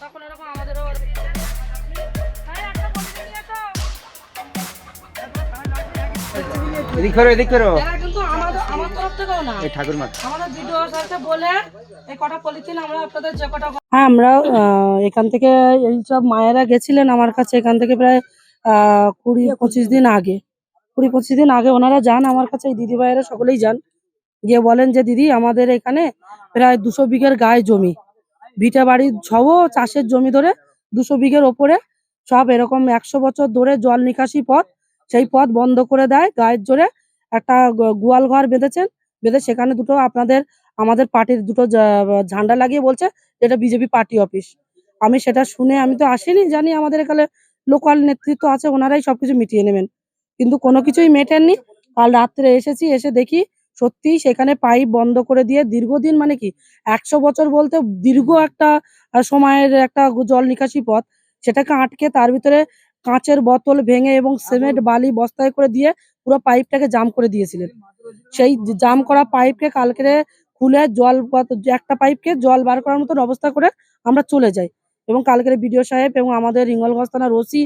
তখন এরকম আমাদেরও এদিক করো এদিক করো। কিন্তু আমার তরফ থেকেও না, এই ঠাকুর মা আমাদের ভিডিও স্যারকে বলে এই কটা পলিথিন আমরা আপনাদের যে কটা, হ্যাঁ আমরা এখান থেকে এই সব মায়েরা গেছিলেন আমার কাছে এখান থেকে প্রায় 20-25 দিন আগে, 20-25 দিন আগে ওনারা যান আমার কাছে, এই দিদি ভাইয়েরা সকলেই যান, গিয়ে বলেন যে দিদি আমাদের এখানে প্রায় 200 বিঘের গায়ে জমি, ভিটা বাড়ির সব চাষের জমি ধরে 200 বিঘের ওপরে সব এরকম 100 বছর ধরে জল নিকাশি পথ, সেই পথ বন্ধ করে দেয়, গায়ের জোরে একটা গোয়াল ঘর বেঁধেছেন, বেঁধে সেখানে দুটো আপনাদের আমাদের পার্টির দুটো ঝান্ডা লাগিয়ে বলছে এটা বিজেপি পার্টি অফিস। আমি সেটা শুনে আমি তো আসিনি, জানি আমাদের এখানে লোকাল নেতৃত্ব আছে ওনারাই সবকিছু মিটিয়ে নেবেন, কিন্তু কোনো কিছুই মেটেননি। কাল রাত্রে এসেছি, এসে দেখি সত্যি সেখানে পাইপ বন্ধ করে দিয়ে দীর্ঘদিন, মানে কি 100 বছর বলতে দীর্ঘ একটা সময়ের একটা জল নিকাশি পথ, সেটাকে আটকে তার ভিতরে কাঁচের বোতল ভেঙে এবং সিমেন্ট বালি বস্তায় করে দিয়ে পুরো পাইপটাকে জাম করে দিয়েছিলেন। সেই জাম করা পাইপকে কালকে খুলে একটা পাইপকে জল বার করার মতন অবস্থা করে আমরা চলে যাই, এবং কালকের বিডিও সাহেব এবং আমাদের হিঙ্গলগঞ্জ থানার ওসি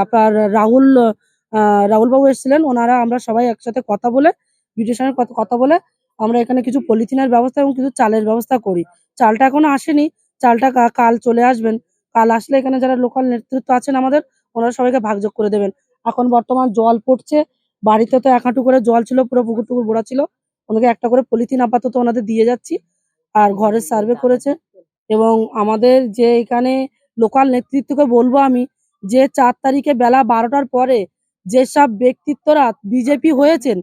আপনার রাহুল বাবু এসেছিলেন, ওনারা আমরা সবাই একসাথে কথা বলে বিডিও সাহেবের কথা বলে আমরা এখানে কিছু পলিথিনের ব্যবস্থা এবং কিছু চালের ব্যবস্থা করি। চালটা এখনো আসেনি, চালটা কাল চলে আসবেন। কাল আসলে এখানে যারা লোকাল নেতৃত্ব আছেন আমাদের, ওনারা সবাইকে ভাগযোগ করে দেবেন। এখন বর্তমান জল পড়ছে, বাড়িতে তো 1 হাঁটু করে জল ছিল, পুরো পুকুর টুকুর ভরা ছিল, ওনাকে একটা করে পলিথিন আপাতত ওনাদের দিয়ে যাচ্ছি। আর ঘরের সার্ভে করেছে, এবং আমাদের যে এখানে লোকাল নেতৃত্বকে বলবো আমি, যে 4 তারিখে বেলা 12টার পরে যেসব ব্যক্তিত্বরা বিজেপি হয়েছেন,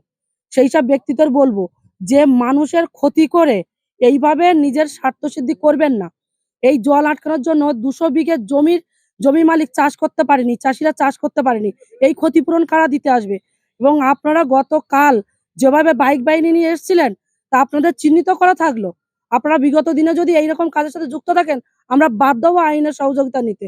সেই সব ব্যক্তিত্বের বলবো যে মানুষের ক্ষতি করে এইভাবে নিজের স্বার্থসিদ্ধি করবেন না। এই জল আটকানোর জন্য 200 বিঘে জমি মালিক চাষ করতে পারেনি, চাষিরা চাষ করতে পারেনি, এই ক্ষতিপূরণ কারা দিতে আসবে? এবং আপনারা গতকাল যেভাবে বাইক বাহিনী নিয়ে এসেছিলেন তা আপনাদের চিহ্নিত করা থাকলো, আপনারা বিগত দিনে যদি এইরকম কাজের সাথে যুক্ত থাকেন আমরা বাধ্য হবো আইনের সহযোগিতা নিতে।